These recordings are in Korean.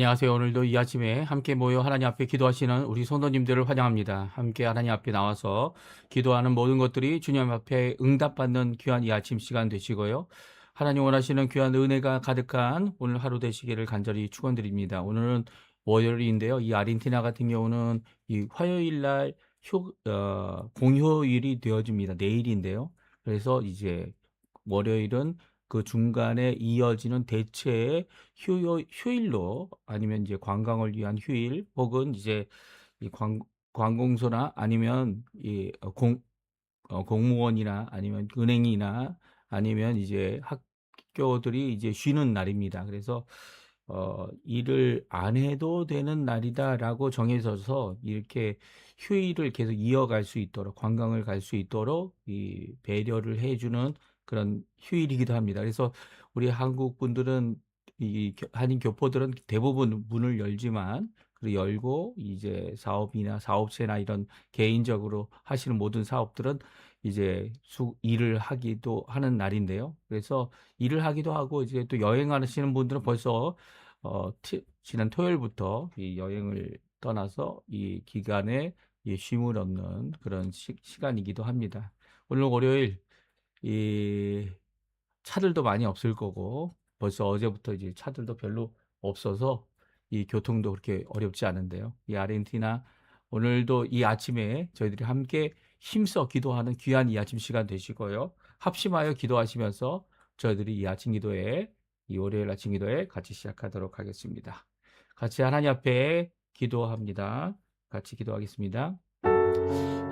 안녕하세요. 오늘도 이 아침에 함께 모여 하나님 앞에 기도하시는 우리 성도님들을 환영합니다. 함께 하나님 앞에 나와서 기도하는 모든 것들이 주님 앞에 응답받는 귀한 이 아침 시간 되시고요. 하나님 원하시는 귀한 은혜가 가득한 오늘 하루 되시기를 간절히 축원드립니다. 오늘은 월요일인데요. 이 아르헨티나 같은 경우는 이 화요일 날 공휴일이 되어집니다. 내일인데요. 그래서 이제 월요일은 그 중간에 이어지는 대체의 휴일로 아니면 이제 관광을 위한 휴일 혹은 이제 이 관공서나 아니면 공무원이나 아니면 은행이나 아니면 이제 학교들이 이제 쉬는 날입니다. 그래서 일을 안 해도 되는 날이다라고 정해져서 이렇게 휴일을 계속 이어갈 수 있도록 관광을 갈 수 있도록 이 배려를 해주는 그런 휴일이기도 합니다. 그래서 우리 한국 분들은 이 한인 교포들은 대부분 문을 열지만 그 열고 이제 사업이나 사업체나 이런 개인적으로 하시는 모든 사업들은 이제 일을 하기도 하는 날인데요. 그래서 일을 하기도 하고 이제 또 여행하시는 분들은 벌써 지난 토요일부터 이 여행을 떠나서 이 기간에 이 쉼을 얻는 그런 시간이기도 합니다. 오늘 월요일 이 차들도 많이 없을 거고 벌써 어제부터 이제 차들도 별로 없어서 이 교통도 그렇게 어렵지 않은데요. 이 아르헨티나 오늘도 이 아침에 저희들이 함께 힘써 기도하는 귀한 이 아침 시간 되시고요. 합심하여 기도하시면서 저희들이 이 아침 기도에 이 월요일 아침 기도에 같이 시작하도록 하겠습니다. 같이 하나님 앞에 기도합니다. 같이 기도하겠습니다.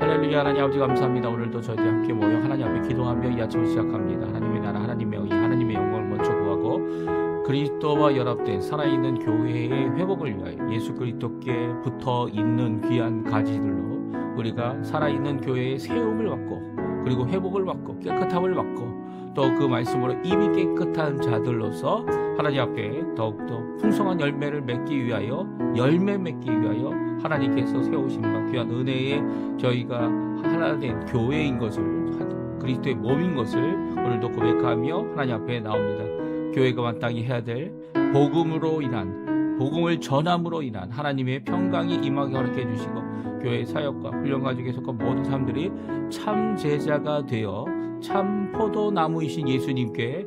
할렐루야. 하나님 아버지 감사합니다. 오늘도 저희들이 함께 모여 하나님 앞에 기도하며 이 아침을 시작합니다. 하나님의 나라 하나님의 의 하나님의 영광을 먼저 구하고 그리스도와 연합된 살아있는 교회의 회복을 위하여 예수 그리스도께 붙어 있는 귀한 가지들로 우리가 살아있는 교회의 세움을 받고 그리고 회복을 받고 깨끗함을 받고 또 그 말씀으로 이미 깨끗한 자들로서 하나님 앞에 더욱더 풍성한 열매를 맺기 위하여 열매 맺기 위하여 하나님께서 세우신 바 귀한 은혜에 저희가 하나 된 교회인 것을 그리스도의 몸인 것을 오늘도 고백하며 하나님 앞에 나옵니다. 교회가 마땅히 해야 될 복음으로 인한 복음을 전함으로 인한 하나님의 평강이 임하게 허락해 주시고 교회 사역과 훈련 가족에 속한 모든 사람들이 참 제자가 되어 참 포도나무이신 예수님께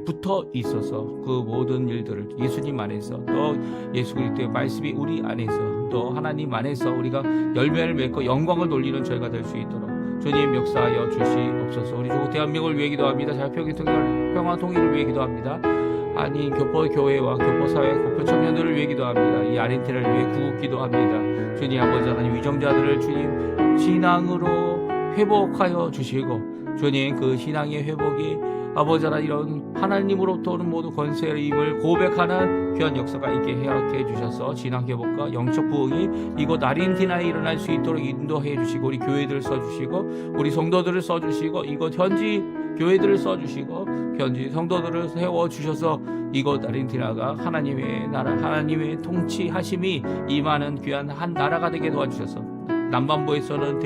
붙어 있어서 그 모든 일들을 예수님 안에서 또 예수 그리스도의 말씀이 우리 안에서 또 하나님 안에서 우리가 열매를 맺고 영광을 돌리는 저희가 될 수 있도록 주님 역사하여 주시옵소서. 우리 조국 대한민국을 위해 기도합니다. 자유평화 평화 통일을 위해 기도합니다. 아니 교포 교회와 교포 사회 교포 청년들을 위해 기도합니다. 이 아르헨티나를 위해 구국 기도합니다. 주님 아버지 하나님 위정자들을 주님 신앙으로 회복하여 주시고 주님 그 신앙의 회복이 아버지 하나님 이런 하나님으로부터 오는 모든 권세의 힘을 고백하는 귀한 역사가 있게 허락해 주셔서 신앙 회복과 영적 부흥이 이곳 아르헨티나에 일어날 수 있도록 인도해 주시고 우리 교회들을 써주시고 우리 성도들을 써주시고 이곳 현지 교회들을 써주시고 현지 성도들을 세워주셔서 이곳 아르헨티나가 하나님의 나라 하나님의 통치하심이 임하는 귀한 한 나라가 되게 도와주셔서 남반부에서는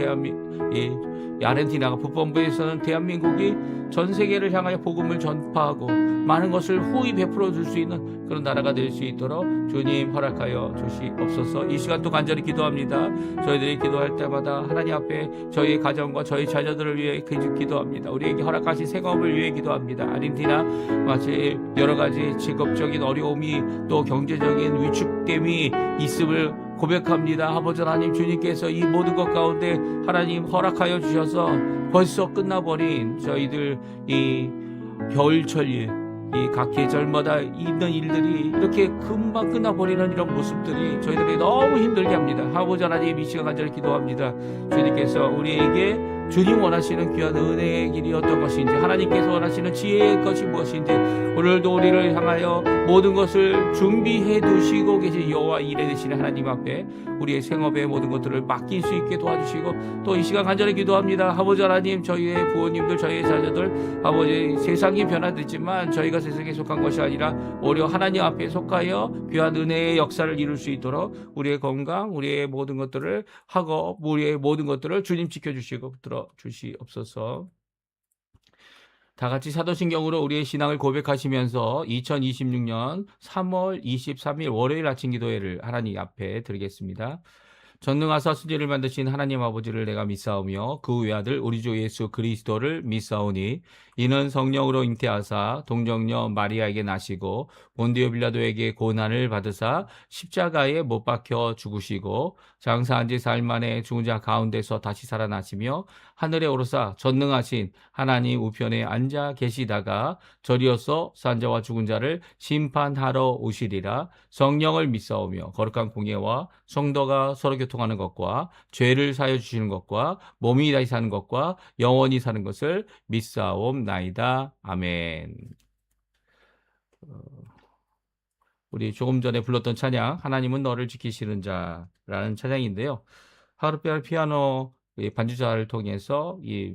아르헨티나가 북반부에서는 대한민국이 전 세계를 향하여 복음을 전파하고 많은 것을 후히 베풀어 줄 수 있는 그런 나라가 될 수 있도록 주님 허락하여 주시옵소서. 이 시간도 간절히 기도합니다. 저희들이 기도할 때마다 하나님 앞에 저희 가정과 저희 자녀들을 위해 기도합니다. 우리에게 허락하신 생업을 위해 기도합니다. 아르헨티나 마치 여러 가지 직업적인 어려움이 또 경제적인 위축됨이 있음을 고백합니다. 아버지 하나님 주님께서 이 모든 것 가운데 하나님 허락하여 주셔서 벌써 끝나버린 저희들 이 겨울철일 이 각 계절마다 있는 일들이 이렇게 금방 끝나버리는 이런 모습들이 저희들이 너무 힘들게 합니다. 아버지 하나님 이 시간 간절히 기도합니다. 주님께서 우리에게 주님 원하시는 귀한 은혜의 길이 어떤 것인지 하나님께서 원하시는 지혜의 것이 무엇인지 오늘도 우리를 향하여 모든 것을 준비해 두시고 계신 여호와 이레 되시는 하나님 앞에 우리의 생업의 모든 것들을 맡길 수 있게 도와주시고 또 이 시간 간절히 기도합니다. 아버지 하나님 저희의 부모님들 저희의 자녀들 아버지 세상이 변화됐지만 저희가 세상에 속한 것이 아니라 오히려 하나님 앞에 속하여 귀한 은혜의 역사를 이룰 수 있도록 우리의 건강 우리의 모든 것들을 하고 우리의 모든 것들을 주님 지켜주시고 주시옵소서. 다 같이 사도신경으로 우리의 신앙을 고백하시면서 2026년 3월 23일 월요일 아침 기도회를 하나님 앞에 드리겠습니다. 전능하사 수지를 만드신 하나님 아버지를 내가 믿사오며 그 외아들 우리 주 예수 그리스도를 믿사오니 이는 성령으로 잉태하사 동정녀 마리아에게 나시고 본디오 빌라도에게 고난을 받으사 십자가에 못 박혀 죽으시고 장사한 지 사흘 만에 죽은 자 가운데서 다시 살아나시며 하늘에 오르사 전능하신 하나님 우편에 앉아 계시다가 저리어서 산 자와 죽은 자를 심판하러 오시리라. 성령을 믿사오며 거룩한 공예와 성도가 서로 교통하는 것과 죄를 사여 주시는 것과 몸이 다시 사는 것과 영원히 사는 것을 믿사옵나이다. 아멘. 우리 조금 전에 불렀던 찬양 하나님은 너를 지키시는 자라는 찬양인데요. 하루별 피아노 반주자를 통해서 이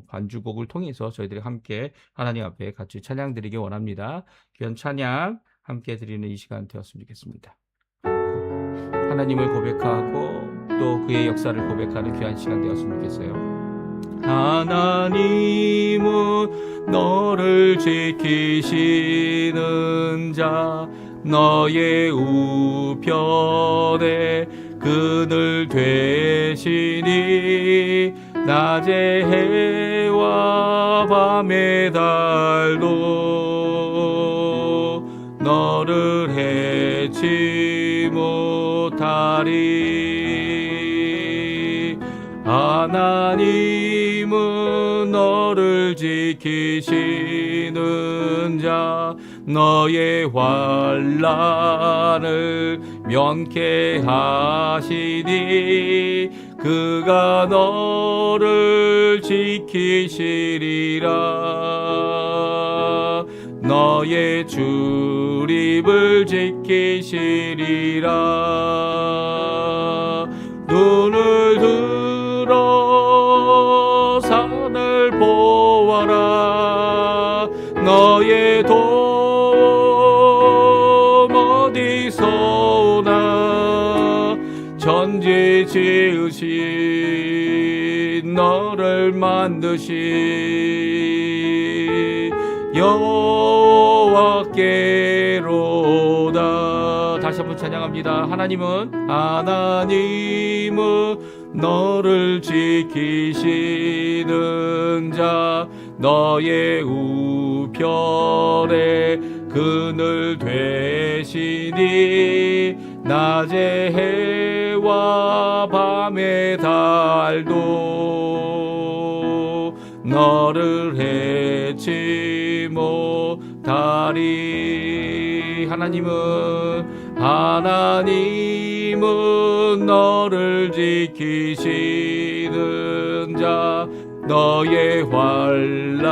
반주곡을 통해서 저희들이 함께 하나님 앞에 같이 찬양 드리기 원합니다. 귀한 찬양 함께 드리는 이 시간 되었으면 좋겠습니다. 하나님을 고백하고 또 그의 역사를 고백하는 귀한 시간 되었으면 좋겠어요. 하나님은 너를 지키시는 자 너의 우편에 그늘 되시니 낮에 해와 밤의 달도 너를 해치 못하리. 하나님은 너를 지키시는 자 너의 환난을 면케하시니 그가 너를 지키시리라. 너의 출입을 지키시리라. 눈을 들어 산을 보아라. 너의 도움 어디서 오나. 천지 지으신 너를 만드신 여호와께로다. 다시 한번 찬양합니다. 하나님은 너를 지키시는 자 너의 우편에 그늘 되시니 낮에 해와 밤의 달도 너를 해치 못하리. 하나님은 너를 지키시는 자 너의 환난을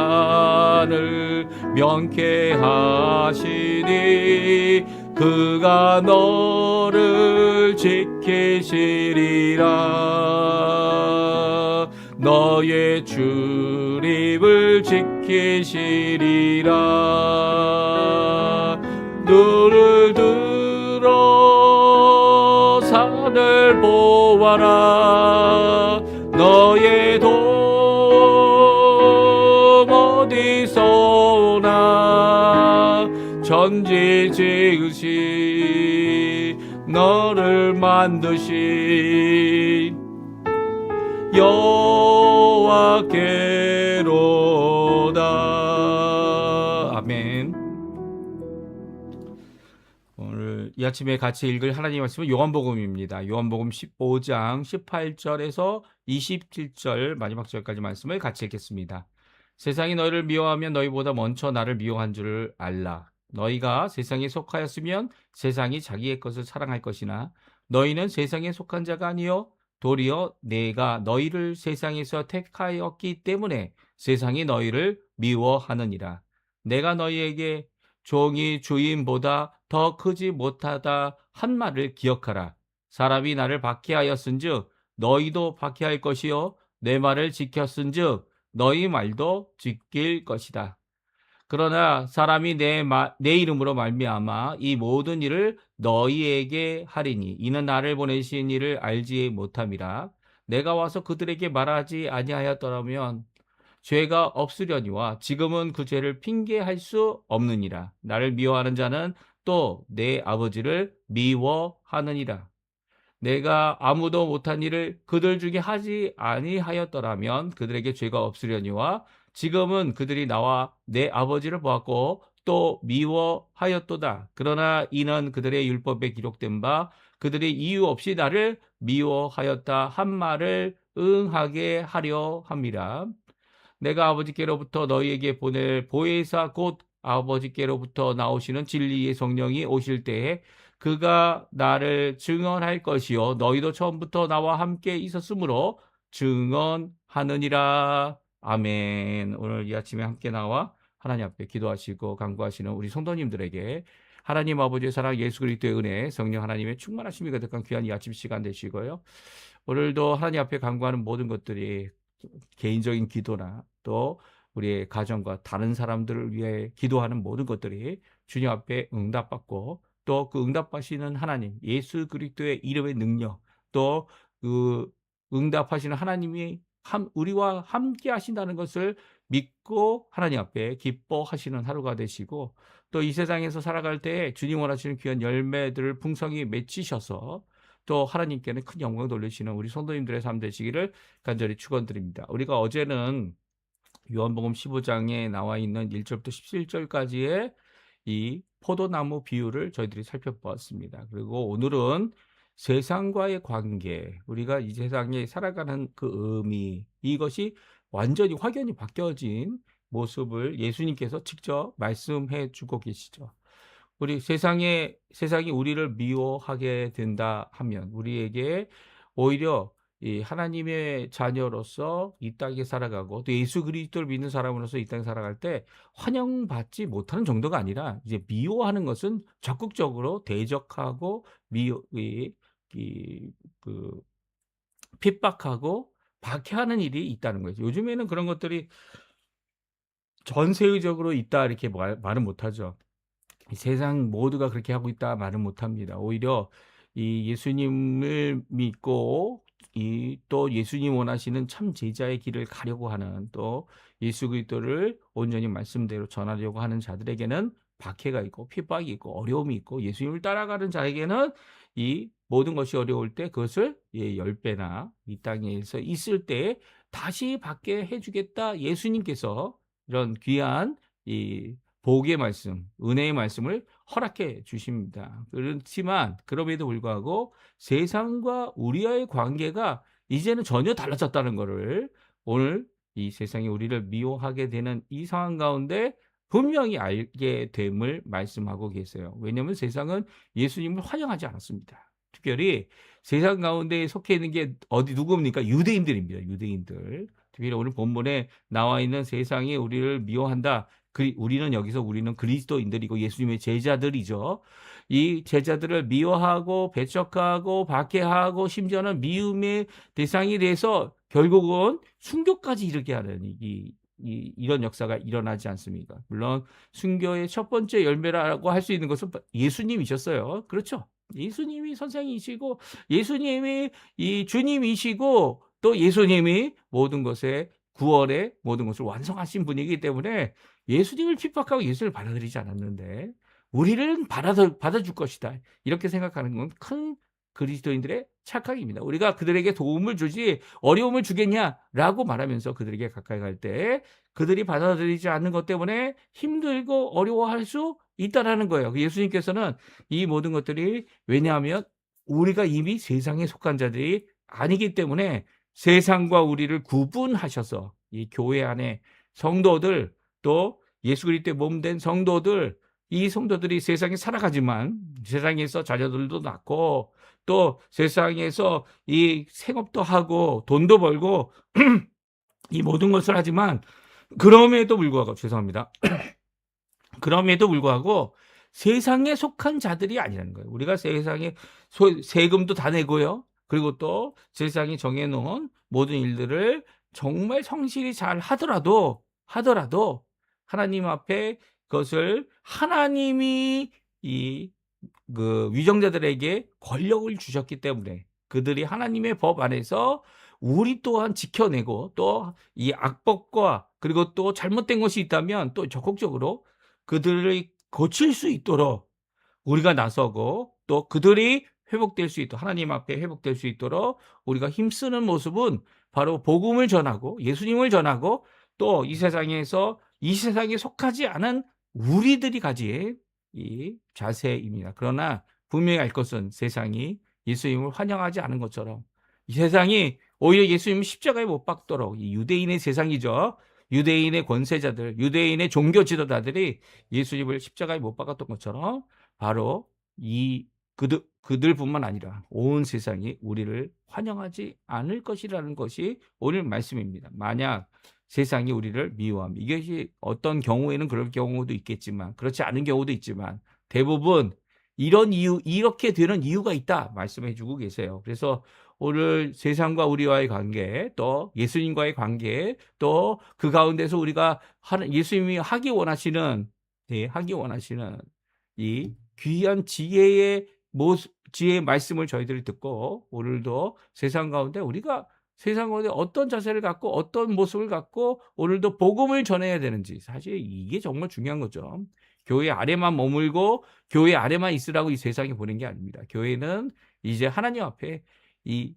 면케하시니 그가 너를 지키시리라. 너의 출입을 지키시리라. 눈을 들어 산을 보아라. 너의 도움 어디서 오나. 천지 지으신 너를 만드신 여호와께로다. 아멘. 오늘 이 아침에 같이 읽을 하나님의 말씀은 요한복음입니다. 요한복음 15장 18절에서 27절 마지막 절까지 말씀을 같이 읽겠습니다. 세상이 너희를 미워하면 너희보다 먼저 나를 미워한 줄을 알라. 너희가 세상에 속하였으면 세상이 자기의 것을 사랑할 것이나 너희는 세상에 속한 자가 아니요 도리어 내가 너희를 세상에서 택하였기 때문에 세상이 너희를 미워하느니라. 내가 너희에게 종이 주인보다 더 크지 못하다 한 말을 기억하라. 사람이 나를 박해하였은즉 너희도 박해할 것이요 내 말을 지켰은즉 너희 말도 지킬 것이다. 그러나 사람이 내 이름으로 말미암아 이 모든 일을 너희에게 하리니 이는 나를 보내신 이를 알지 못함이라. 내가 와서 그들에게 말하지 아니하였더라면 죄가 없으려니와 지금은 그 죄를 핑계할 수 없느니라. 나를 미워하는 자는 또 내 아버지를 미워하느니라. 내가 아무도 못한 일을 그들 중에 하지 아니하였더라면 그들에게 죄가 없으려니와 지금은 그들이 나와 내 아버지를 보았고 또 미워하였도다. 그러나 이는 그들의 율법에 기록된 바 그들이 이유 없이 나를 미워하였다 한 말을 응하게 하려 함이라. 내가 아버지께로부터 너희에게 보낼 보혜사 곧 아버지께로부터 나오시는 진리의 성령이 오실 때에 그가 나를 증언할 것이요 너희도 처음부터 나와 함께 있었으므로 증언하느니라. 아멘. 오늘 이 아침에 함께 나와 하나님 앞에 기도하시고 간구하시는 우리 성도님들에게 하나님 아버지의 사랑, 예수 그리스도의 은혜, 성령 하나님의 충만하심이 가득한 귀한 이 아침 시간 되시고요. 오늘도 하나님 앞에 간구하는 모든 것들이 개인적인 기도나 또 우리의 가정과 다른 사람들을 위해 기도하는 모든 것들이 주님 앞에 응답받고 또 그 응답하시는 하나님 예수 그리스도의 이름의 능력 또 그 응답하시는 하나님이 우리와 함께 하신다는 것을 믿고 하나님 앞에 기뻐하시는 하루가 되시고 또 이 세상에서 살아갈 때 주님 원하시는 귀한 열매들을 풍성히 맺히셔서 또 하나님께는 큰 영광 돌리시는 우리 성도님들의 삶 되시기를 간절히 축원드립니다. 우리가 어제는 요한복음 15장에 나와 있는 1절부터 17절까지의 이 포도나무 비유를 저희들이 살펴보았습니다. 그리고 오늘은 세상과의 관계, 우리가 이 세상에 살아가는 그 의미, 이것이 완전히 확연히 바뀌어진 모습을 예수님께서 직접 말씀해 주고 계시죠. 우리 세상이 우리를 미워하게 된다 하면 우리에게 오히려 이 하나님의 자녀로서 이 땅에 살아가고 또 예수 그리스도를 믿는 사람으로서 이 땅에 살아갈 때 환영받지 못하는 정도가 아니라 이제 미워하는 것은 적극적으로 대적하고 미워 그 핍박하고 박해하는 일이 있다는 거죠. 요즘에는 그런 것들이 전 세계적으로 있다 이렇게 말은 못하죠. 세상 모두가 그렇게 하고 있다 말은 못합니다. 오히려 이 예수님을 믿고 또 예수님 원하시는 참 제자의 길을 가려고 하는 또 예수 그리스도를 온전히 말씀대로 전하려고 하는 자들에게는 박해가 있고 핍박이 있고 어려움이 있고 예수님을 따라가는 자에게는 이 모든 것이 어려울 때 그것을 10배나 이 땅에서 있을 때 다시 받게 해주겠다. 예수님께서 이런 귀한 이 복의 말씀, 은혜의 말씀을 허락해 주십니다. 그렇지만 그럼에도 불구하고 세상과 우리와의 관계가 이제는 전혀 달라졌다는 것을 오늘 이 세상이 우리를 미워하게 되는 이 상황 가운데 분명히 알게 됨을 말씀하고 계세요. 왜냐하면 세상은 예수님을 환영하지 않았습니다. 특별히 세상 가운데 속해 있는 게 누굽니까? 유대인들입니다. 유대인들. 특별히 오늘 본문에 나와 있는 세상이 우리를 미워한다. 우리는 그리스도인들이고 예수님의 제자들이죠. 이 제자들을 미워하고 배척하고 박해하고 심지어는 미움의 대상이 돼서 결국은 순교까지 이르게 하는 이런 역사가 일어나지 않습니까? 물론 순교의 첫 번째 열매라고 할 수 있는 것은 예수님이셨어요. 그렇죠? 예수님이 선생이시고 예수님이 이 주님이시고 또 예수님이 모든 것에 구원의 모든 것을 완성하신 분이기 때문에 예수님을 핍박하고 예수님을 받아들이지 않았는데 우리를 받아줄 것이다. 이렇게 생각하는 건 큰 그리스도인들의 착각입니다. 우리가 그들에게 도움을 주지 어려움을 주겠냐라고 말하면서 그들에게 가까이 갈 때 그들이 받아들이지 않는 것 때문에 힘들고 어려워할 수 있다라는 거예요. 예수님께서는 이 모든 것들이 왜냐하면 우리가 이미 세상에 속한 자들이 아니기 때문에 세상과 우리를 구분하셔서 이 교회 안에 성도들 또 예수 그리스도의 몸된 성도들 이 성도들이 세상에 살아가지만 세상에서 자녀들도 낳고 또 세상에서 이 생업도 하고 돈도 벌고 이 모든 것을 하지만 그럼에도 불구하고 죄송합니다. 그럼에도 불구하고 세상에 속한 자들이 아니라는 거예요. 우리가 세상에 세금도 다 내고요. 그리고 또 세상이 정해놓은 모든 일들을 정말 성실히 잘 하더라도 하나님 앞에 그것을 하나님이 위정자들에게 권력을 주셨기 때문에 그들이 하나님의 법 안에서 우리 또한 지켜내고 또 이 악법과 그리고 또 잘못된 것이 있다면 또 적극적으로 그들을 고칠 수 있도록 우리가 나서고 또 그들이 회복될 수 있도록 하나님 앞에 회복될 수 있도록 우리가 힘쓰는 모습은 바로 복음을 전하고 예수님을 전하고 또 이 세상에 속하지 않은 우리들이 가진 이 자세입니다. 그러나 분명히 알 것은 세상이 예수님을 환영하지 않은 것처럼 이 세상이 오히려 예수님을 십자가에 못 박도록 이 유대인의 세상이죠. 유대인의 권세자들, 유대인의 종교 지도자들이 예수님을 십자가에 못 박았던 것처럼 바로 이 그들뿐만 아니라 온 세상이 우리를 환영하지 않을 것이라는 것이 오늘 말씀입니다. 만약 세상이 우리를 미워함. 이것이 어떤 경우에는 그럴 경우도 있겠지만 그렇지 않은 경우도 있지만 대부분 이렇게 되는 이유가 있다 말씀해 주고 계세요. 그래서 오늘 세상과 우리와의 관계, 또 예수님과의 관계, 또 그 가운데서 우리가 예수님이 하기 원하시는 이 귀한 지혜의 말씀을 저희들이 듣고 오늘도 세상 가운데 어떤 자세를 갖고 어떤 모습을 갖고 오늘도 복음을 전해야 되는지 사실 이게 정말 중요한 거죠. 교회 아래만 머물고 교회 아래만 있으라고 이 세상에 보낸 게 아닙니다. 교회는 이제 하나님 앞에 이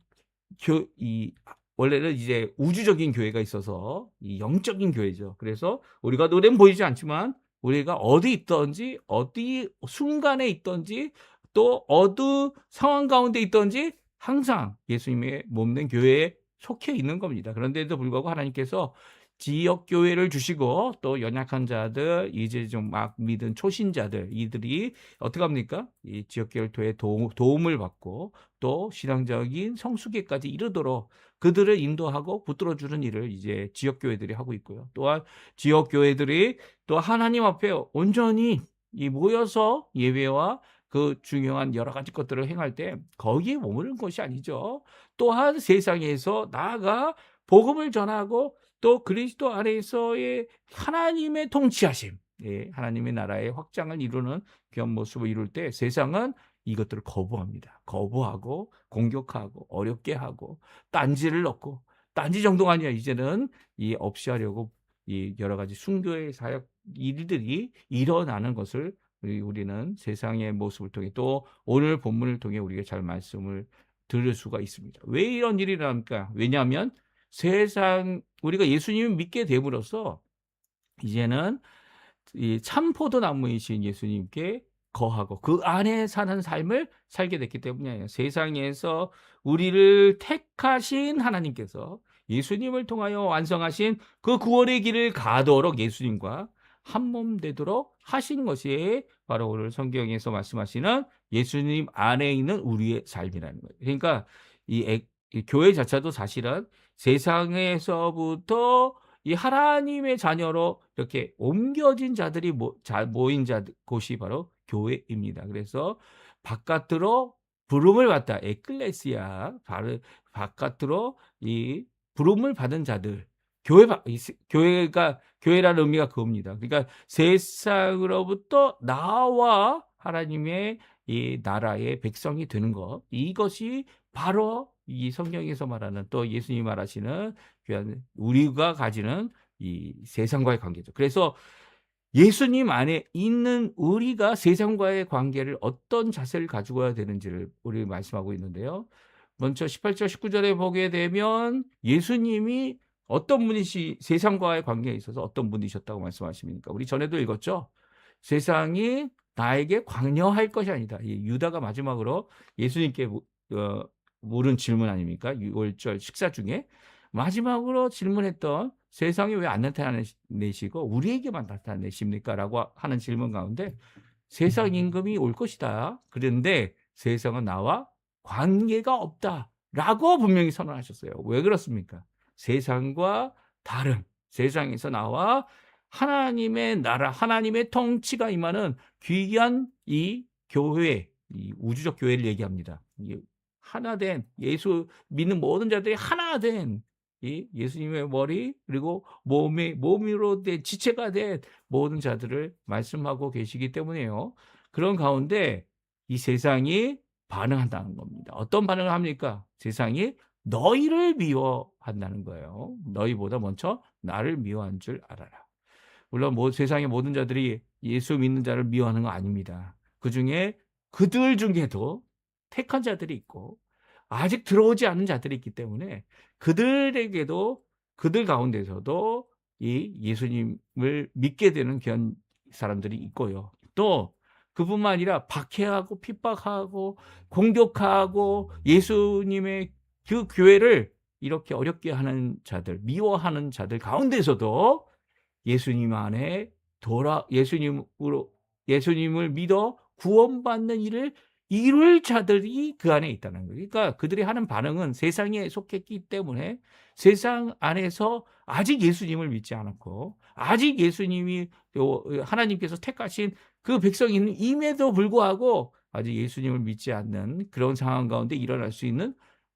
원래는 이제 우주적인 교회가 있어서 이 영적인 교회죠. 그래서 우리가 눈엔 보이지 않지만 우리가 어디 있든지 어디 순간에 있든지 또 어느 상황 가운데 있든지 항상 예수님의 몸된 교회에 속해 있는 겁니다. 그런데도 불구하고 하나님께서 지역 교회를 주시고 또 연약한 자들, 이제 좀 막 믿은 초신자들 이들이 어떻게 합니까? 이 지역 교회에 도움을 받고 또 신앙적인 성숙에까지 이르도록 그들을 인도하고 붙들어 주는 일을 이제 지역 교회들이 하고 있고요. 또한 지역 교회들이 또 하나님 앞에 온전히 모여서 예배와 그 중요한 여러 가지 것들을 행할 때 거기에 머무는 것이 아니죠. 또한 세상에서 나아가 복음을 전하고 또 그리스도 안에서의 하나님의 통치하심, 하나님의 나라의 확장을 이루는 귀한 모습을 이룰 때 세상은 이것들을 거부합니다. 거부하고 공격하고 어렵게 하고 딴지를 넣고 딴지 정도가 아니야. 이제는 이 없이 하려고 이 여러 가지 순교의 사역 일들이 일어나는 것을 우리는 세상의 모습을 통해 또 오늘 본문을 통해 우리가 잘 말씀을 들을 수가 있습니다. 왜 이런 일이 일어납니까? 왜냐하면 우리가 예수님을 믿게 됨으로써 이제는 이 참포도나무이신 예수님께 거하고 그 안에 사는 삶을 살게 됐기 때문이에요. 세상에서 우리를 택하신 하나님께서 예수님을 통하여 완성하신 그 구원의 길을 가도록 예수님과 한 몸 되도록 하신 것이 바로 오늘 성경에서 말씀하시는 예수님 안에 있는 우리의 삶이라는 거예요. 그러니까 이 교회 자체도 사실은 세상에서부터 이 하나님의 자녀로 이렇게 옮겨진 자들이 모인 곳이 바로 교회입니다. 그래서 바깥으로 부름을 받다 에클레시아 바깥으로 이 부름을 받은 자들 교회라는 의미가 그겁니다. 그러니까 세상으로부터 나와 하나님의 이 나라의 백성이 되는 것 이것이 바로 이 성경에서 말하는 또 예수님이 말하시는 귀한 우리가 가지는 이 세상과의 관계죠. 그래서 예수님 안에 있는 우리가 세상과의 관계를 어떤 자세를 가지고 와야 되는지를 우리 말씀하고 있는데요. 먼저 18절 19절에 보게 되면 예수님이 세상과의 관계에 있어서 어떤 분이셨다고 말씀하십니까? 우리 전에도 읽었죠. 세상이 나에게 관여할 것이 아니다. 유다가 마지막으로 예수님께 물은 질문 아닙니까? 6월절 식사 중에 마지막으로 질문했던 세상에 왜 안 나타내시고 우리에게만 나타내십니까? 라고 하는 질문 가운데 세상 임금이 올 것이다. 그런데 세상은 나와 관계가 없다. 라고 분명히 선언하셨어요. 왜 그렇습니까? 세상과 다른 세상에서 나와 하나님의 나라, 하나님의 통치가 임하는 귀한 이 교회, 이 우주적 교회를 얘기합니다. 하나된 예수 믿는 모든 자들이 하나된 이 예수님의 머리 그리고 몸으로 된 지체가 된 모든 자들을 말씀하고 계시기 때문에요. 그런 가운데 이 세상이 반응한다는 겁니다. 어떤 반응을 합니까? 세상이 너희를 미워한다는 거예요. 너희보다 먼저 나를 미워한 줄 알아라. 물론 세상의 모든 자들이 예수 믿는 자를 미워하는 거 아닙니다. 그중에 그들 중에도 택한 자들이 있고 아직 들어오지 않은 자들이 있기 때문에 그들에게도, 그들 가운데서도 이 예수님을 믿게 되는 귀한 사람들이 있고요. 또 그뿐만 아니라 박해하고 핍박하고 공격하고 예수님의 그 교회를 이렇게 어렵게 하는 자들, 미워하는 자들 가운데서도 예수님 안에 예수님을 믿어 구원받는 일을 이룰 자들이 그 안에 있다는 거예요. 그러니까 그들이 하는 반응은 세상에 속했기 때문에 세상 안에서 아직 예수님을 믿지 않았고 아직 예수님이 하나님께서 택하신 그 백성이 임에도 불구하고 아직 예수님을 믿지 않는 그런 상황 가운데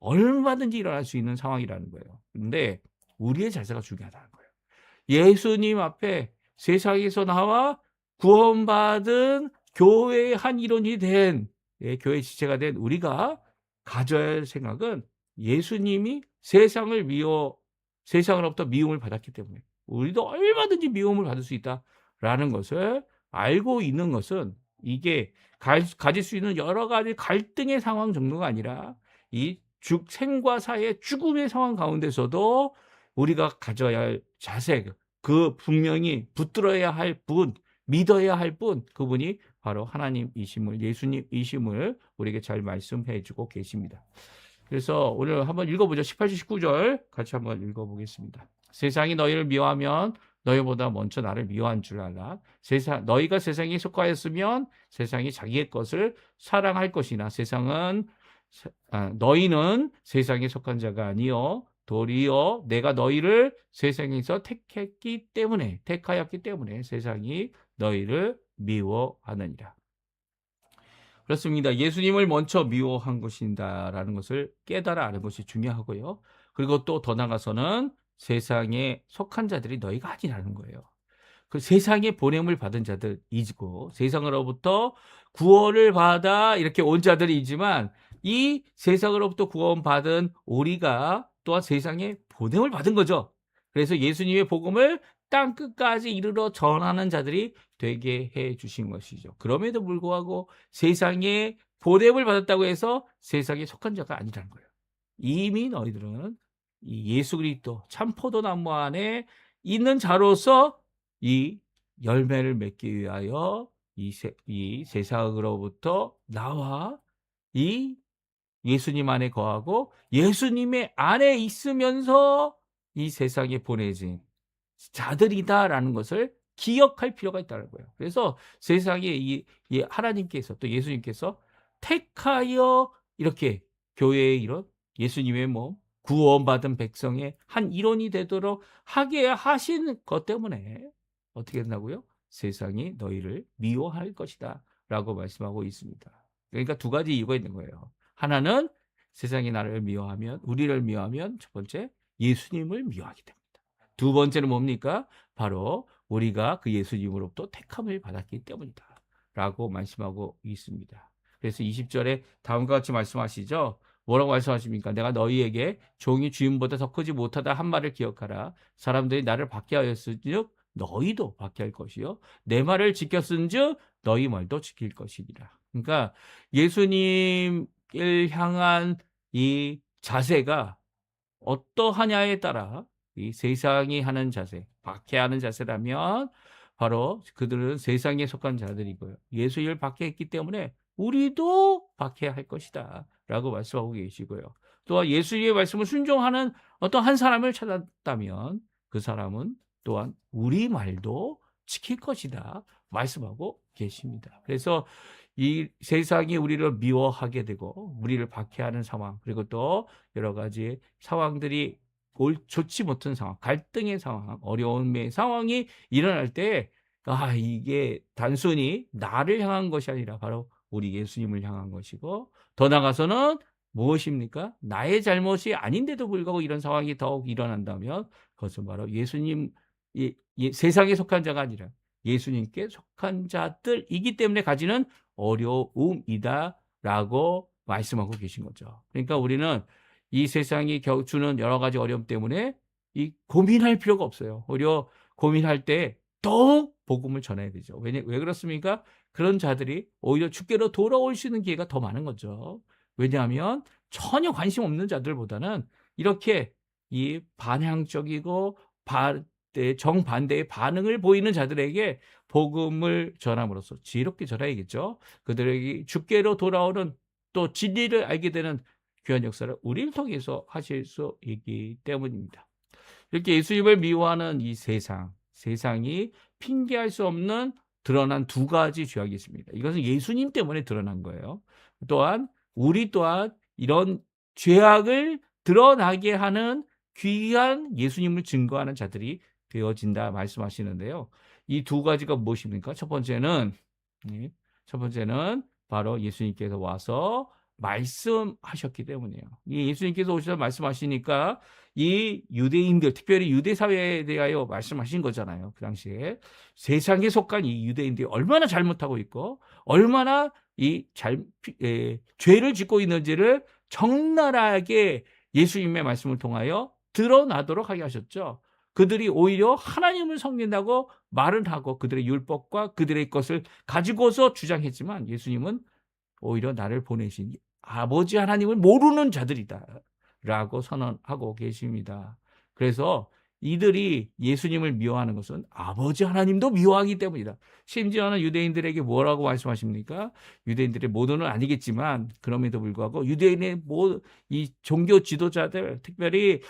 얼마든지 일어날 수 있는 상황이라는 거예요. 그런데 우리의 자세가 중요하다는 거예요. 예수님 앞에 세상에서 나와 구원받은 교회의 한 일원이 된, 교회 지체가 된 우리가 가져야 할 생각은 예수님이 세상으로부터 미움을 받았기 때문에 우리도 얼마든지 미움을 받을 수 있다라는 것을 알고 있는 것은, 이게 가질 수 있는 여러 가지 갈등의 상황 정도가 아니라 이 생과 사의 죽음의 상황 가운데서도 우리가 가져야 할 자세, 그 분명히 붙들어야 할 분, 믿어야 할 분, 그분이 바로 하나님이심을, 예수님이심을 우리에게 잘 말씀해 주고 계십니다. 그래서 오늘 한번 읽어보죠. 18절, 19절 같이 한번 읽어보겠습니다. 세상이 너희를 미워하면 너희보다 먼저 나를 미워한 줄 알라. 너희가 세상에 속하였으면 세상이 자기의 것을 사랑할 것이나 너희는 세상에 속한 자가 아니요 도리어 내가 너희를 세상에서 택하였기 때문에 세상이 너희를 미워하느니라. 그렇습니다. 예수님을 먼저 미워한 것이다라는 것을 깨달아 아는 것이 중요하고요. 그리고 또 더 나가서는 세상에 속한 자들이 너희가 아니라는 거예요. 그 세상에 보냄을 받은 자들이고 세상으로부터 구원을 받아 이렇게 온 자들이지만 이 세상으로부터 구원받은 우리가 또한 세상에 보냄을 받은 거죠. 그래서 예수님의 복음을 땅 끝까지 이르러 전하는 자들이 되게 해 주신 것이죠. 그럼에도 불구하고 세상에 보냄을 받았다고 해서 세상에 속한 자가 아니라는 거예요. 이미 너희들은 이 예수 그리스도 참 포도나무 안에 있는 자로서 이 열매를 맺기 위하여 이 세상으로부터 나와 이 예수님 안에 거하고 예수님의 안에 있으면서 이 세상에 보내진 자들이다라는 것을 기억할 필요가 있다는 거예요. 그래서 세상에 이 하나님께서 또 예수님께서 택하여 이렇게 교회의 이런 예수님의 몸, 구원받은 백성의 한 일원이 되도록 하게 하신 것 때문에 어떻게 된다고요? 세상이 너희를 미워할 것이다 라고 말씀하고 있습니다. 그러니까 두 가지 이유가 있는 거예요. 하나는 세상이 우리를 미워하면 첫 번째 예수님을 미워하기 때문이다. 두 번째는 뭡니까? 바로 우리가 그 예수님으로부터 택함을 받았기 때문이다 라고 말씀하고 있습니다. 그래서 20절에 다음과 같이 말씀하시죠. 뭐라고 말씀하십니까? 내가 너희에게 종이 주인보다 더 크지 못하다 한 말을 기억하라. 사람들이 나를 박해하였은즉 너희도 박해할 것이요 내 말을 지켰은즉 너희 말도 지킬 것이니라. 그러니까 예수님을 향한 이 자세가 어떠하냐에 따라 이 세상이 하는 자세, 박해하는 자세라면 바로 그들은 세상에 속한 자들이고요. 예수를 박해했기 때문에 우리도 박해할 것이다 라고 말씀하고 계시고요. 또한 예수의 말씀을 순종하는 어떤 한 사람을 찾았다면 그 사람은 또한 우리 말도 지킬 것이다 말씀하고 계십니다. 그래서 이 세상이 우리를 미워하게 되고 우리를 박해하는 상황, 그리고 또 여러 가지 상황들이 좋지 못한 상황, 갈등의 상황, 어려움의 상황이 일어날 때 이게 단순히 나를 향한 것이 아니라 바로 우리 예수님을 향한 것이고, 더 나아가서는 무엇입니까? 나의 잘못이 아닌데도 불구하고 이런 상황이 더욱 일어난다면 그것은 바로 세상에 속한 자가 아니라 예수님께 속한 자들이기 때문에 가지는 어려움이다라고 말씀하고 계신 거죠. 그러니까 우리는 이 세상이 주는 여러 가지 어려움 때문에 이 고민할 필요가 없어요. 오히려 고민할 때 더욱 복음을 전해야 되죠. 왜 그렇습니까? 그런 자들이 오히려 주께로 돌아올 수 있는 기회가 더 많은 거죠. 왜냐하면 전혀 관심 없는 자들보다는 이렇게 이 반향적이고 정반대의 반응을 보이는 자들에게 복음을 전함으로써 지혜롭게 전해야겠죠. 그들에게 주께로 돌아오는 또 진리를 알게 되는 귀한 역사를 우리를 통해서 하실 수 있기 때문입니다. 이렇게 예수님을 미워하는 이 세상이 핑계할 수 없는 드러난 두 가지 죄악이 있습니다. 이것은 예수님 때문에 드러난 거예요. 또한 우리 또한 이런 죄악을 드러나게 하는 귀한 예수님을 증거하는 자들이 되어진다 말씀하시는데요. 이 두 가지가 무엇입니까? 첫 번째는 바로 예수님께서 와서 말씀하셨기 때문이에요. 이 예수님께서 오셔서 말씀하시니까 이 유대인들, 특별히 유대 사회에 대하여 말씀하신 거잖아요. 그 당시에 세상에 속한 이 유대인들이 얼마나 잘못하고 있고 얼마나 죄를 짓고 있는지를 적나라하게 예수님의 말씀을 통하여 드러나도록 하게 하셨죠. 그들이 오히려 하나님을 섬긴다고 말은 하고 그들의 율법과 그들의 것을 가지고서 주장했지만 예수님은 오히려 나를 보내신 아버지 하나님을 모르는 자들이다 라고 선언하고 계십니다. 그래서 이들이 예수님을 미워하는 것은 아버지 하나님도 미워하기 때문이다. 심지어는 유대인들에게 뭐라고 말씀하십니까? 유대인들의 모두는 아니겠지만 그럼에도 불구하고 유대인의 이 종교 지도자들, 특별히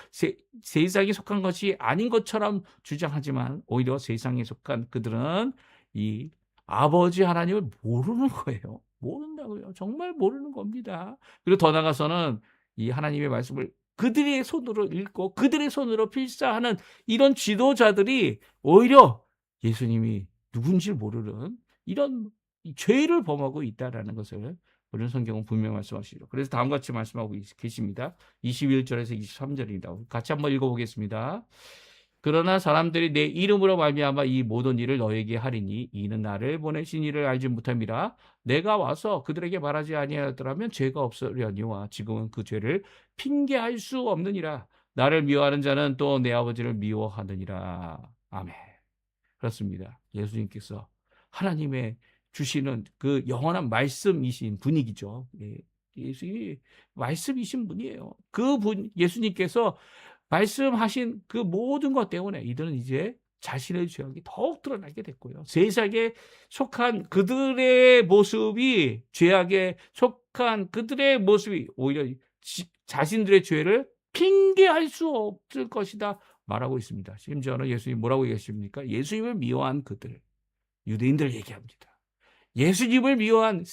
세상에 속한 것이 아닌 것처럼 주장하지만 오히려 세상에 속한 그들은 이 아버지 하나님을 모르는 거예요. 모른다고요. 정말 모르는 겁니다. 그리고 더 나아가서는 이 하나님의 말씀을 그들의 손으로 읽고 그들의 손으로 필사하는 이런 지도자들이 오히려 예수님이 누군지 모르는 이런 죄를 범하고 있다라는 것을 우리는 성경은 분명히 말씀하시죠. 그래서 다음과 같이 말씀하고 계십니다. 21절에서 23절입니다. 같이 한번 읽어보겠습니다. 그러나 사람들이 내 이름으로 말미암아 이 모든 일을 너에게 하리니 이는 나를 보내신 이를 알지 못함이라. 내가 와서 그들에게 말하지 아니하였더라면 죄가 없으려니와 지금은 그 죄를 핑계할 수 없느니라. 나를 미워하는 자는 또 내 아버지를 미워하느니라. 아멘. 그렇습니다. 예수님께서 하나님의 주시는 그 영원한 말씀이신 분이죠. 예수님이 말씀이신 분이에요. 그 분 예수님께서 말씀하신 그 모든 것 때문에 이들은 이제 자신의 죄악이 더욱 드러나게 됐고요. 세상에 속한 그들의 모습이 죄악에 속한 그들의 모습이 오히려 자신들의 죄를 핑계할 수 없을 것이다 말하고 있습니다. 심지어는 예수님이 뭐라고 얘기하십니까? 예수님을 미워한 그들, 유대인들 얘기합니다. 예수님을 미워한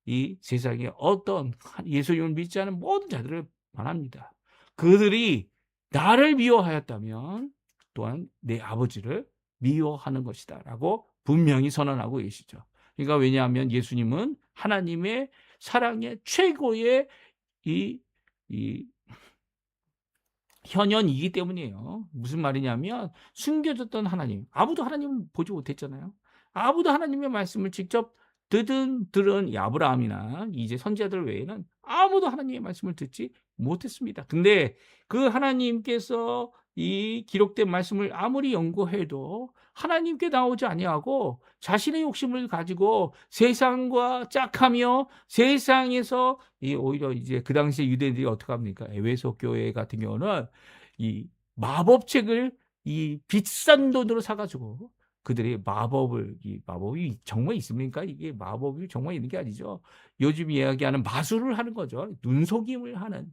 이 세상에 어떤 예수님을 믿지 않은 모든 자들을 말합니다. 그들이 나를 미워하였다면 또한 내 아버지를 미워하는 것이다 라고 분명히 선언하고 계시죠. 그러니까 왜냐하면 예수님은 하나님의 사랑의 최고의 이 현현이기 때문이에요. 무슨 말이냐면 숨겨졌던 하나님, 아무도 하나님을 보지 못했잖아요. 아무도 하나님의 말씀을 직접 들은 이 아브라함이나 이제 선지자들 외에는 아무도 하나님의 말씀을 듣지 못했습니다. 근데 그 하나님께서 이 기록된 말씀을 아무리 연구해도 하나님께 나오지 아니하고 자신의 욕심을 가지고 세상과 짝하며 세상에서 오히려 이제 그 당시에 유대인들이 어떻게 합니까? 에베소 교회 같은 경우는 이 마법책을 이 비싼 돈으로 사가지고 그들이 마법이 정말 있습니까? 이게 마법이 정말 있는 게 아니죠. 요즘 이야기하는 마술을 하는 거죠. 눈속임을 하는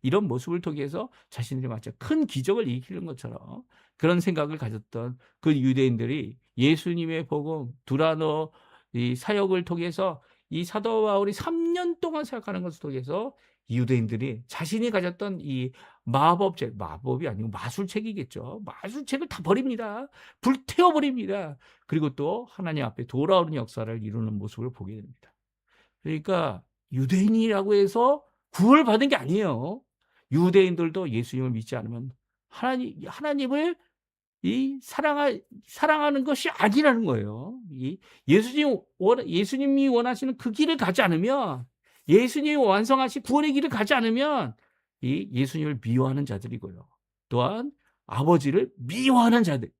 이런 모습을 통해서 자신들이 마치 큰 기적을 일으키는 것처럼 그런 생각을 가졌던 그 유대인들이 예수님의 복음 두라노 이 사역을 통해서 이 사도 바울이 3년 동안 사역하는 것을 통해서 유대인들이 자신이 가졌던 이 마법이 아니고 마술책이겠죠. 마술책을 다 버립니다. 불태워버립니다. 그리고 또 하나님 앞에 돌아오는 역사를 이루는 모습을 보게 됩니다. 그러니까 유대인이라고 해서 구원을 받은 게 아니에요. 유대인들도 예수님을 믿지 않으면 하나님을 사랑하는 것이 아니라는 거예요. 예수님이 원하시는 그 길을 가지 않으면 예수님이 완성하신 구원의 길을 가지 않으면 이 예수님을 미워하는 자들이고요. 또한 아버지를 미워하는 자들.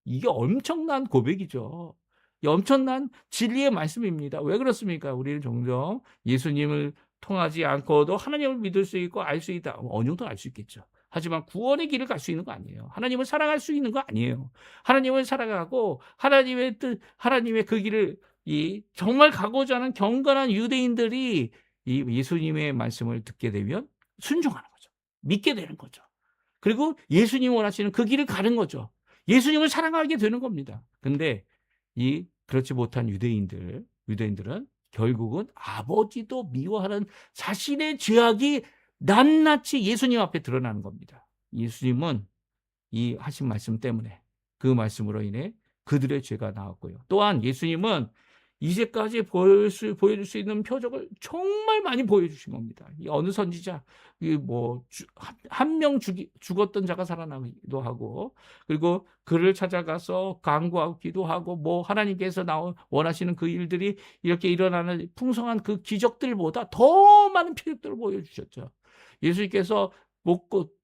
이게 엄청난 고백이죠. 이 엄청난 진리의 말씀입니다. 왜 그렇습니까? 우리는 종종 예수님을 통하지 않고도 하나님을 믿을 수 있고 알 수 있다. 어느 정도 알 수 있겠죠. 하지만 구원의 길을 갈 수 있는 거 아니에요. 하나님을 사랑할 수 있는 거 아니에요. 하나님을 사랑하고 하나님의 뜻, 하나님의 그 길을 정말 가고자 하는 경건한 유대인들이 이 예수님의 말씀을 듣게 되면 순종하는 거죠. 믿게 되는 거죠. 그리고 예수님이 원하시는 그 길을 가는 거죠. 예수님을 사랑하게 되는 겁니다. 근데 그렇지 못한 유대인들은 결국은 아버지도 미워하는 자신의 죄악이 낱낱이 예수님 앞에 드러나는 겁니다. 예수님은 이 하신 말씀 때문에, 그 말씀으로 인해 그들의 죄가 나왔고요. 또한 예수님은 이제까지 보여줄 수 있는 표적을 정말 많이 보여주신 겁니다. 어느 선지자, 한 명 죽었던 자가 살아나기도 하고, 그리고 그를 찾아가서 간구하고 기도하고, 하나님께서 원하시는 그 일들이 이렇게 일어나는 풍성한 그 기적들보다 더 많은 표적들을 보여주셨죠. 예수님께서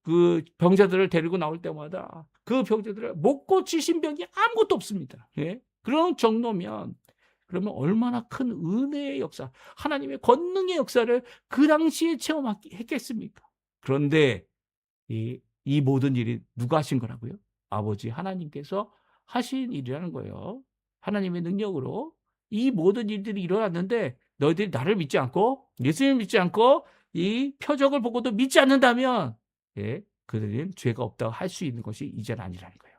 그 병자들을 데리고 나올 때마다 그 병자들을 못 고치신 병이 아무것도 없습니다. 예? 그런 정도면, 그러면 얼마나 큰 은혜의 역사, 하나님의 권능의 역사를 그 당시에 체험했겠습니까? 그런데 이 모든 일이 누가 하신 거라고요? 아버지 하나님께서 하신 일이라는 거예요. 하나님의 능력으로 이 모든 일들이 일어났는데, 너희들이 나를 믿지 않고 예수님을 믿지 않고 이 표적을 보고도 믿지 않는다면, 그들은 죄가 없다고 할 수 있는 것이 이제는 아니라는 거예요.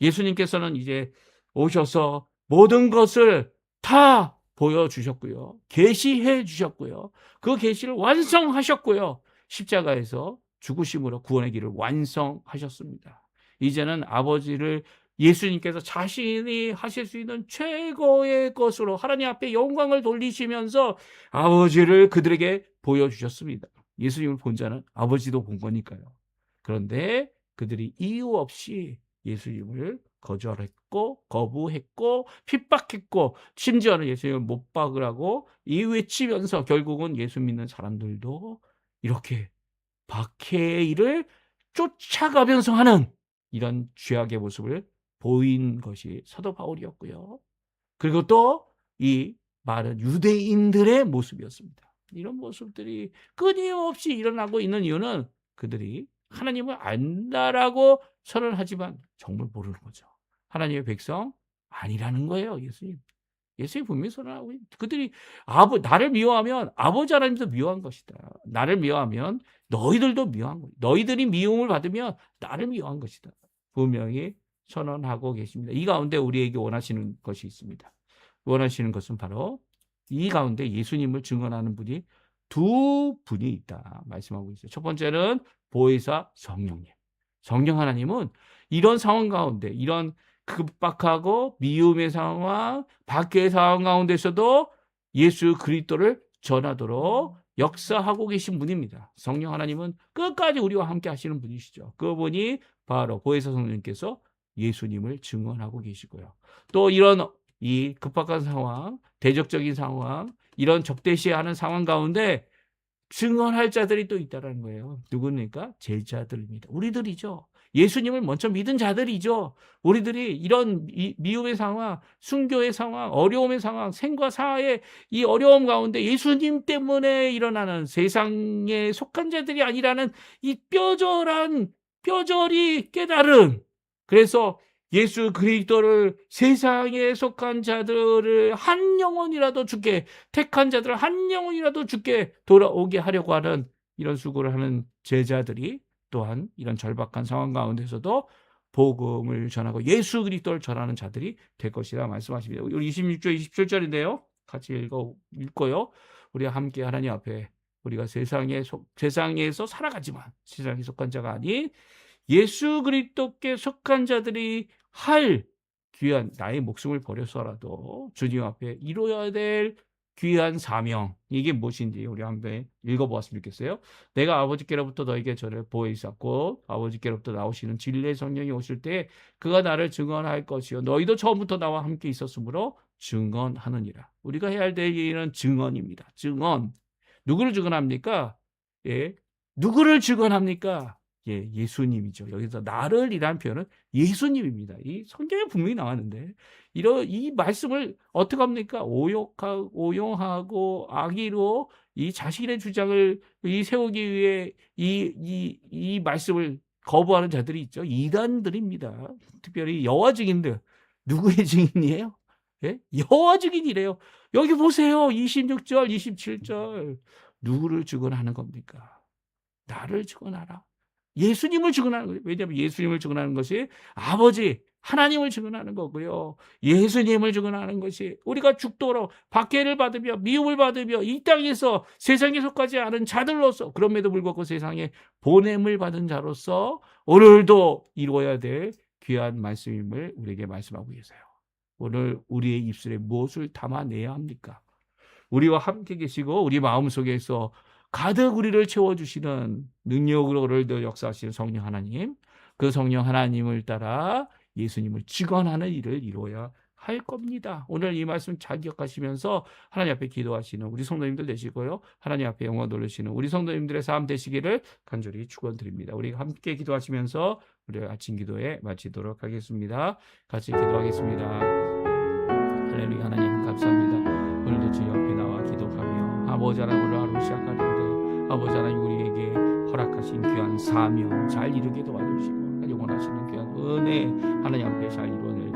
예수님께서는 이제 오셔서 모든 것을 다 보여주셨고요. 계시해 주셨고요. 그 계시를 완성하셨고요. 십자가에서 죽으심으로 구원의 길을 완성하셨습니다. 이제는 아버지를 예수님께서 자신이 하실 수 있는 최고의 것으로 하나님 앞에 영광을 돌리시면서 아버지를 그들에게 보여주셨습니다. 예수님을 본 자는 아버지도 본 거니까요. 그런데 그들이 이유 없이 예수님을 거절했고 거부했고 핍박했고, 심지어는 예수님을 못 박으라고 외치면서 결국은 예수 믿는 사람들도 이렇게 박해의 일을 쫓아가면서 하는 이런 죄악의 모습을 보인 것이 사도 바울이었고요. 그리고 또 이 많은 유대인들의 모습이었습니다. 이런 모습들이 끊임없이 일어나고 있는 이유는 그들이 하나님을 안다라고 선언하지만 정말 모르는 거죠. 하나님의 백성 아니라는 거예요. 예수님 분명히 선언하고, 그들이 나를 미워하면 아버지 하나님도 미워한 것이다. 나를 미워하면 너희들도 미워한 것이다. 너희들이 미움을 받으면 나를 미워한 것이다. 분명히 선언하고 계십니다. 이 가운데 우리에게 원하시는 것이 있습니다. 원하시는 것은 바로 이 가운데 예수님을 증언하는 분이 두 분이 있다 말씀하고 있어요. 첫 번째는 보혜사 성령님. 성령 하나님은 이런 상황 가운데, 이런 급박하고 미움의 상황, 박해의 상황 가운데서도 예수 그리스도를 전하도록 역사하고 계신 분입니다. 성령 하나님은 끝까지 우리와 함께 하시는 분이시죠. 그분이 바로 보혜사 성령님께서 예수님을 증언하고 계시고요. 또 이런 이 급박한 상황, 대적적인 상황, 이런 적대시하는 상황 가운데 증언할 자들이 또 있다는 거예요. 누굽니까? 제자들입니다. 우리들이죠. 예수님을 먼저 믿은 자들이죠. 우리들이 이런 미움의 상황, 순교의 상황, 어려움의 상황, 생과 사의 이 어려움 가운데 예수님 때문에 일어나는 세상에 속한 자들이 아니라는 이 뼈저리 깨달음. 그래서 예수 그리스도를, 세상에 속한 자들을 한 영혼이라도 죽게, 택한 자들을 한 영혼이라도 죽게 돌아오게 하려고 하는 이런 수고를 하는 제자들이 또한 이런 절박한 상황 가운데서도 복음을 전하고 예수 그리스도를 전하는 자들이 될 것이라 말씀하십니다. 우리 26절 27절인데요. 같이 읽고요. 우리가 함께 하나님 앞에, 우리가 세상에서 살아가지만 세상에 속한 자가 아닌 예수 그리스도께 속한 자들이 할 귀한, 나의 목숨을 버려서라도 주님 앞에 이루어야 될 귀한 사명, 이게 무엇인지 우리 한번 읽어보았으면 좋겠어요. 내가 아버지께로부터 너에게 저를 보이셨고 아버지께로부터 나오시는 진리의 성령이 오실 때 그가 나를 증언할 것이요 너희도 처음부터 나와 함께 있었으므로 증언하느니라. 우리가 해야 될 일은 증언입니다. 증언. 누구를 주관합니까? 예. 누구를 주관합니까? 예, 예수님이죠. 여기서 나를이라는 표현은 예수님입니다. 이 성경에 분명히 나왔는데 이 말씀을 어떻게 합니까? 오용하고 악의로 이 자신의 주장을 세우기 위해 이 말씀을 거부하는 자들이 있죠. 이단들입니다. 특별히 여호와 증인들. 누구의 증인이에요? 예? 여호와 증인이래요. 여기 보세요. 26절, 27절. 누구를 주관하는 겁니까? 나를 주관하라. 예수님을 주관하는 거예요. 왜냐하면 예수님을 주관하는 것이 아버지 하나님을 주관하는 거고요. 예수님을 주관하는 것이 우리가 죽도록 박해를 받으며 미움을 받으며 이 땅에서 세상에 속하지 않은 자들로서 그럼에도 불구하고 세상에 보냄을 받은 자로서 오늘도 이루어야 될 귀한 말씀임을 우리에게 말씀하고 계세요. 오늘 우리의 입술에 무엇을 담아내야 합니까? 우리와 함께 계시고 우리 마음속에서 가득 우리를 채워주시는 능력으로 역사하시는 성령 하나님, 그 성령 하나님을 따라 예수님을 직언하는 일을 이루어야 할 겁니다. 오늘 이 말씀 잘 기억하시면서 하나님 앞에 기도하시는 우리 성도님들 되시고요. 하나님 앞에 영광 돌리시는 우리 성도님들의 삶 되시기를 간절히 축원드립니다. 우리 함께 기도하시면서 우리 아침 기도에 마치도록 하겠습니다. 같이 기도하겠습니다. 할렐루야. 하나님 감사합니다. 오늘도 주님 앞에 나와 기도하며 아버지 하나님을 하루 시작하는데 아버지 하나님 우리에게 허락하신 귀한 사명 잘 이루게 도와주시고 원하시는 귀한 은혜 하나님 앞에 잘 이루어낼